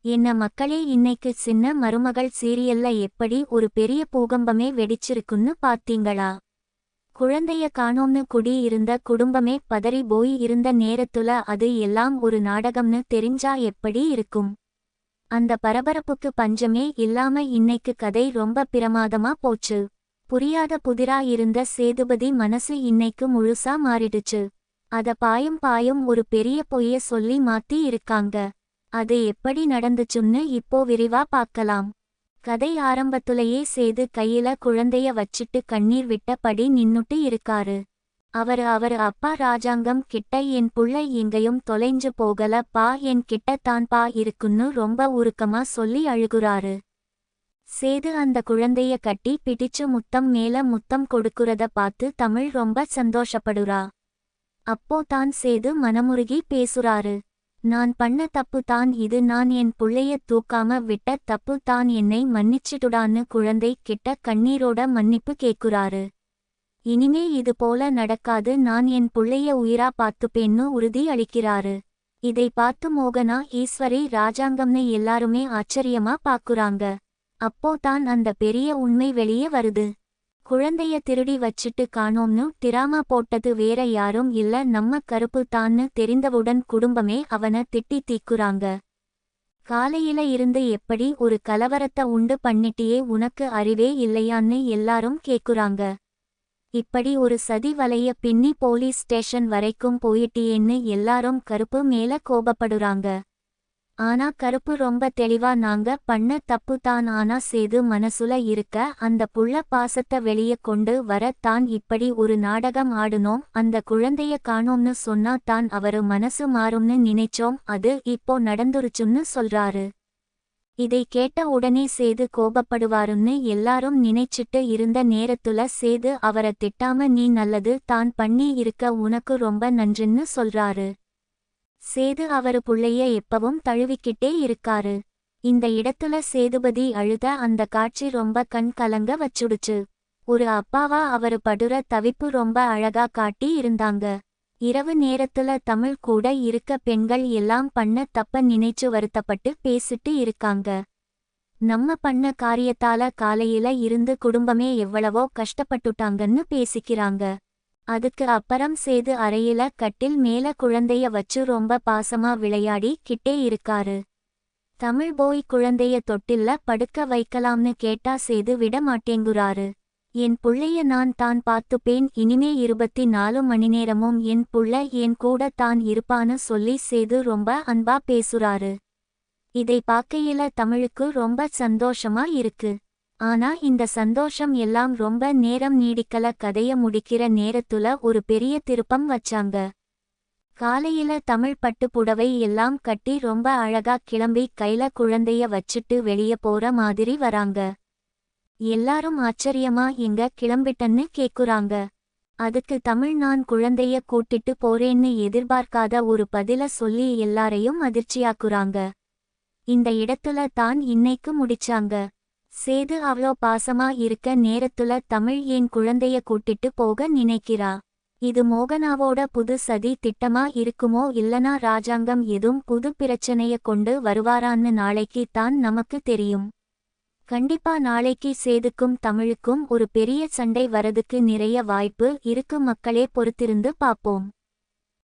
என்ன மக்களே, இன்னைக்கு சின்ன மருமகள் சீரியல்ல எப்படி ஒரு பெரிய பூகம்பமே வெடிச்சிருக்குன்னு பாத்தீங்களா? குழந்தைய காணோம்னு குடி இருந்த குடும்பமே பதறி போய் இருந்த நேரத்துல அது எல்லாம் ஒரு நாடகம்னு தெரிஞ்சா எப்படி இருக்கும்? அந்த பரபரப்புக்கு பஞ்சமே இல்லாம இன்னைக்கு கதை ரொம்ப பிரமாதமா போச்சு. புரியாத புதிரா இருந்த சேதுபதி மனசு இன்னைக்கு முழுசா மாறிடுச்சு. அத பாயும் ஒரு பெரிய பொய்ய சொல்லி மாத்தி இருக்காங்க. அது எப்படி நடந்துச்சுன்னு இப்போ விரிவா பார்க்கலாம். கதை ஆரம்பத்துலயே சேது கையில குழந்தைய வச்சிட்டு கண்ணீர் விட்டபடி நின்னுட்டு இருக்காரு. அவர் அப்பா ராஜாங்கம் கிட்ட என் புள்ள எங்கேயும் தொலைஞ்சு போகல பா, என் கிட்ட தான் பா இருக்குன்னு ரொம்ப உருக்கமா சொல்லி அழுகுறாரு. சேது அந்த குழந்தைய கட்டி பிடிச்சு முத்தம் மேல முத்தம் கொடுக்குறத பார்த்து தமிழ் ரொம்ப சந்தோஷப்படுறா. அப்போ தான் சேது மனமுருகி பேசுறாரு. நான் பண்ண தப்பு தான் இது, நான் என் புள்ளைய தூக்காம விட்ட தப்பு தான், என்னை மன்னிச்சிடுடான்னு குழந்தை கிட்ட கண்ணீரோட மன்னிப்பு கேக்குறாரு. இனிமே இது போல நடக்காது, நான் என் புள்ளைய உயிரா பார்த்துப்பேன்னு உறுதி அளிக்கிறாரு. இதை பார்த்து மோகனா, ஈஸ்வரி, ராஜாங்கம்னு எல்லாருமே ஆச்சரியமா பாக்குறாங்க. அப்போ தான் அந்த பெரிய உண்மை வெளியே வருது. குழந்தைய திருடி வச்சிட்டு காணோம்னு டிராமா போட்டது வேற யாரும் இல்ல, நம்ம கருப்பு தான்னு தெரிந்தவுடன் குடும்பமே அவனை திட்டி தீக்குறாங்க. காலையில இருந்து எப்படி ஒரு கலவரத்தை உண்டு பண்ணிட்டியே, உனக்கு அறிவே இல்லையான்னு எல்லாரும் கேக்குறாங்க. இப்படி ஒரு சதி வலைய பின்னி போலீஸ் ஸ்டேஷன் வரைக்கும் போயிட்டியேன்னு எல்லாரும் கருப்பு மேல கோபப்படுறாங்க. ஆனா கருப்பு ரொம்ப தெளிவா, நாங்க பண்ண தப்பு தான், ஆனா சேது மனசுல இருக்க அந்த புள்ள பாசத்தை வெளிய கொண்டு வர தான் இப்படி ஒரு நாடகம் ஆடுனோம். அந்த குழந்தைய காணோம்னு சொன்னா தான் அவரு மனசு மாறும்னு நினைச்சோம், அது இப்போ நடந்துருச்சுன்னு சொல்றாரு. இதை கேட்ட உடனே சேது கோபப்படுவாருன்னு எல்லாரும் நினைச்சிட்டு இருந்த நேரத்துல சேது அவரை திட்டாம, நீ நல்லது தான் பண்ணி இருக்க, உனக்கு ரொம்ப நன்றின்னு சொல்றாரு. சேது அவரு புள்ளைய எப்பவும் தழுவிக்கிட்டே இருக்காரு. இந்த இடத்துல சேதுபதி அழுத அந்த காட்சி ரொம்ப கண் கலங்க வச்சுடுச்சு. ஒரு அப்பாவா அவரு படுற தவிப்பு ரொம்ப அழகா காட்டி இருந்தாங்க. இரவு நேரத்துல தமிழ் கூட இருக்க பெண்கள் எல்லாம் பண்ண தப்ப நினைச்சு வருத்தப்பட்டு பேசிட்டு இருக்காங்க. நம்ம பண்ண காரியத்தால காலையில இருந்து குடும்பமே எவ்வளவோ கஷ்டப்பட்டுட்டாங்கன்னு பேசிக்கிறாங்க. அதுக்கு அப்புறம் சேது அறையில கட்டில் மேல குழந்தைய வச்சு ரொம்ப பாசமா விளையாடி கிட்டே இருக்காரு. தமிழ் போய் குழந்தைய தொட்டில்ல படுக்க வைக்கலாம்னு கேட்டா சேது விட மாட்டேங்குறாரு. என் புள்ளைய நான் தான் பார்த்துப்பேன், இனிமே 24 மணி நேரமும் என் புள்ள என் கூட தான் இருப்பான்னு சொல்லி சேது ரொம்ப அன்பா பேசுறாரு. இதை பார்க்கையில தமிழுக்கு ரொம்ப சந்தோஷமா இருக்கு. ஆனா இந்த சந்தோஷம் எல்லாம் ரொம்ப நேரம் நீடிக்கல. கதைய முடிக்கிற நேரத்துல ஒரு பெரிய திருப்பம் வச்சாங்க. காலையில தமிழ் பட்டு புடவை எல்லாம் கட்டி ரொம்ப அழகா கிளம்பி கையில குழந்தைய வச்சிட்டு வெளிய போற மாதிரி வராங்க. எல்லாரும் ஆச்சரியமா, எங்க கிளம்பிட்டன்னு கேக்குறாங்க. அதுக்கு தமிழ், நான் குழந்தைய கூட்டிட்டு போறேன்னு எதிர்பார்க்காத ஒரு பதில சொல்லி எல்லாரையும் அதிர்ச்சியாக்குறாங்க. இந்த இடத்துல தான் இன்னைக்கு முடிச்சாங்க. சேது அவ்ளோ பாசமா இருக்க நேரத்துல தமிழ் ஏன் குழந்தைய கூட்டிட்டு போக நினைக்கிறா? இது மோகனாவோட புது சதி திட்டமா இருக்குமோ, இல்லனா ராஜாங்கம் எதுவும் புது பிரச்சனைய கொண்டு வருவாரான்னு நாளைக்கு தான் நமக்கு தெரியும். கண்டிப்பா நாளைக்கு சேதுக்கும் தமிழுக்கும் ஒரு பெரிய சண்டை வரதுக்கு நிறைய வாய்ப்பு இருக்கு மக்களே, பொறுத்திருந்து பாப்போம்.